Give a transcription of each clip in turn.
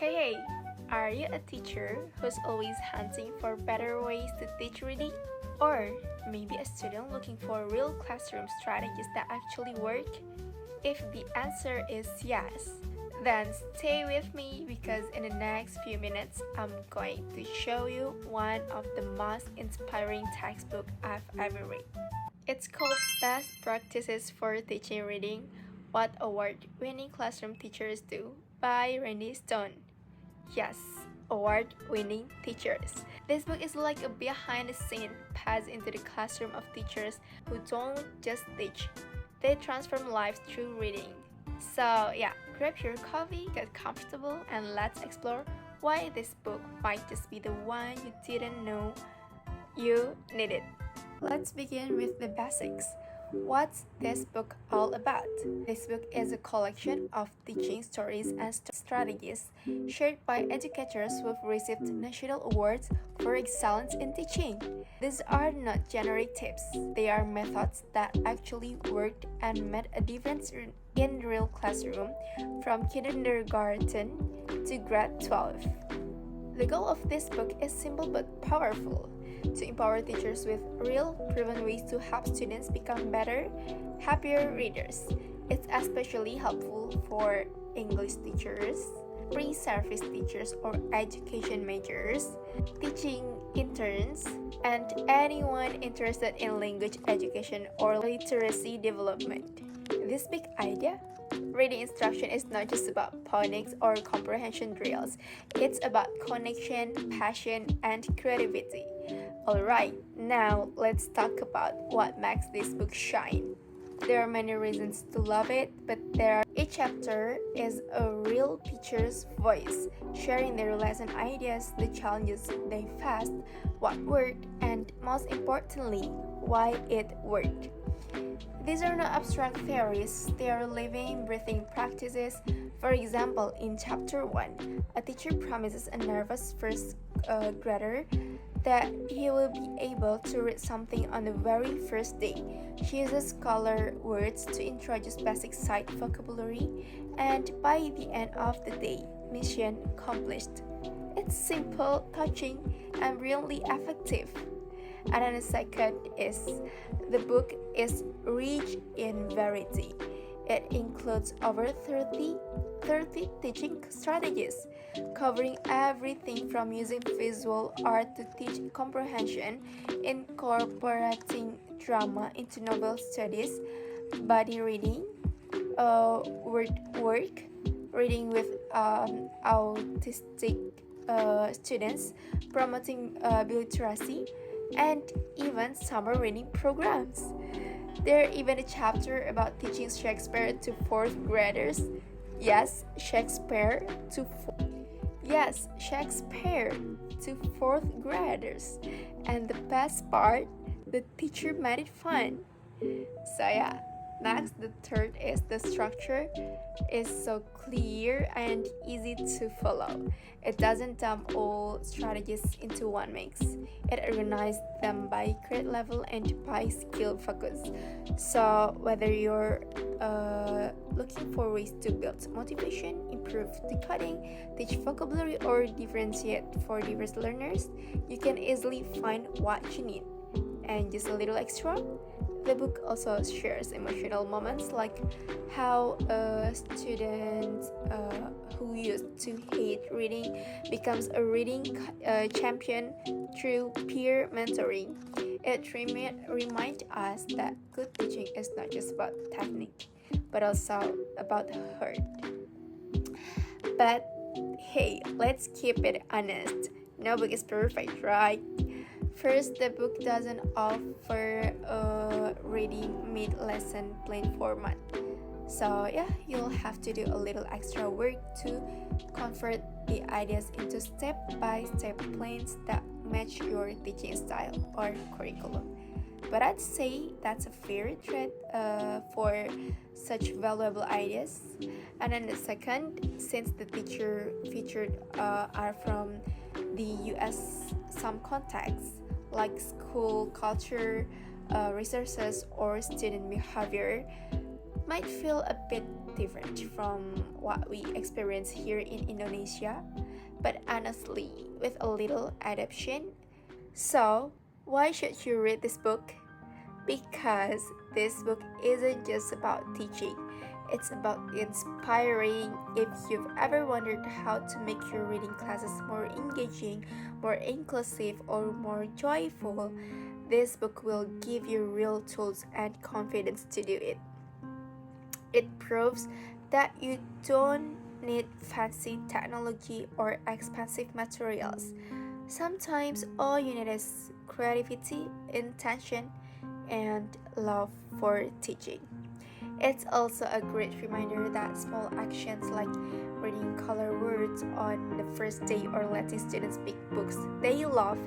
Hey, are you a teacher who's always hunting for better ways to teach reading? Or maybe a student looking for real classroom strategies that actually work? If the answer is yes, then stay with me because in the next few minutes I'm going to show you one of the most inspiring textbooks I've ever read. It's called Best Practices for Teaching Reading: What Award-Winning Classroom Teachers Do by Randy Stone. Yes, award-winning teachers. This book is like a behind-the-scene pass into the classroom of teachers who don't just teach, they transform lives through reading. So yeah, grab your coffee, get comfortable, and let's explore why this book might just be the one you didn't know you needed. Let's begin with the basics. What's this book all about? This book is a collection of teaching stories and strategies shared by educators who've received national awards for excellence in teaching. These are not generic tips, they are methods that actually worked and made a difference in real classroom from kindergarten to grade 12. The goal of this book is simple but powerful: to empower teachers with real, proven ways to help students become better, happier readers. It's especially helpful for English teachers, pre-service teachers or education majors, teaching interns, and anyone interested in language education or literacy development. This big idea? Reading instruction is not just about phonics or comprehension drills. It's about connection, passion, and creativity. Alright, now let's talk about what makes this book shine. There are many reasons to love it, but each chapter is a real teacher's voice, sharing their lesson ideas, the challenges they faced, what worked, and most importantly, why it worked. These are not abstract theories, they are living, breathing practices. For example, in chapter 1, a teacher promises a nervous first grader that he will be able to read something on the very first day. She uses color words to introduce basic sight vocabulary, and by the end of the day, mission accomplished. It's simple, touching, and brilliantly effective. And then the second is the book is rich in variety. It includes over 30 teaching strategies, covering everything from using visual art to teach comprehension, incorporating drama into novel studies, body reading, word work, reading with autistic students, promoting biliteracy, and even summer reading programs. There's even a chapter about teaching Shakespeare to fourth graders. Yes, Shakespeare to fourth graders. And the best part, the teacher made it fun. So yeah, next the third is the structure is so clear and easy to follow. It doesn't dump all strategies into one mix. It organizes them by grade level and by skill focus. So whether you're looking for ways to build motivation, improve decoding, teach vocabulary, or differentiate for diverse learners, you can easily find what you need. And just a little extra, the book also shares emotional moments like how a student who used to hate reading becomes a reading champion through peer mentoring. It reminds us that good teaching is not just about technique, but also about heart. But hey, let's keep it honest. No book is perfect, right? First, the book doesn't offer a ready-made lesson plan format. So yeah, you'll have to do a little extra work to convert the ideas into step-by-step plans that match your teaching style or curriculum. But I'd say that's a fair trade for such valuable ideas. And then the second, since the teacher featured are from the US, some contexts like school culture, resources, or student behavior might feel a bit different from what we experience here in Indonesia, but honestly, with a little adaptation. So, why should you read this book? Because this book isn't just about teaching, it's about inspiring. If you've ever wondered how to make your reading classes more engaging, more inclusive, or more joyful, this book will give you real tools and confidence to do it. It proves that you don't need fancy technology or expensive materials. Sometimes all you need is creativity, intention, and love for teaching. It's also a great reminder that small actions like reading color words on the first day or letting students pick books they love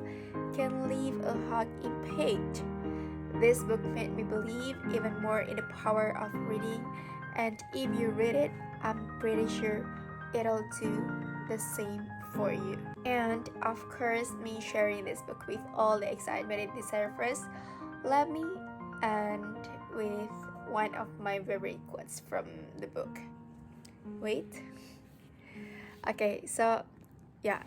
can leave a hug impact. This book made me believe even more in the power of reading, and if you read it, I'm pretty sure it'll do the same for you. And of course, me sharing this book with all the excitement it deserves, let me end with one of my favorite quotes from the book. Wait. Okay, so yeah,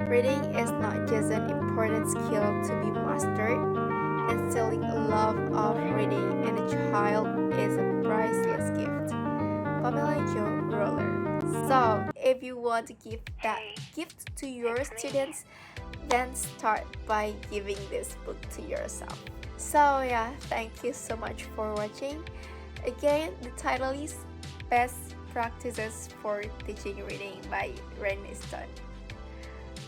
reading is not just an important skill to be mastered. Instilling a love of reading in a child is a priceless gift. Pamela Jo Roller. So, if you want to give that gift to your students, then start by giving this book to yourself. So yeah, thank you so much for watching. Again, the title is Best Practices for Teaching Reading by Rennie Stone.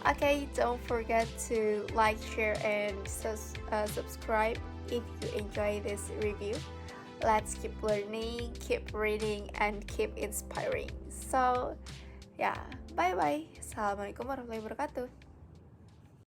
Okay, don't forget to like, share, and subscribe if you enjoy this review. Let's keep learning, keep reading, and keep inspiring. So, yeah, bye-bye. Assalamualaikum warahmatullahi wabarakatuh.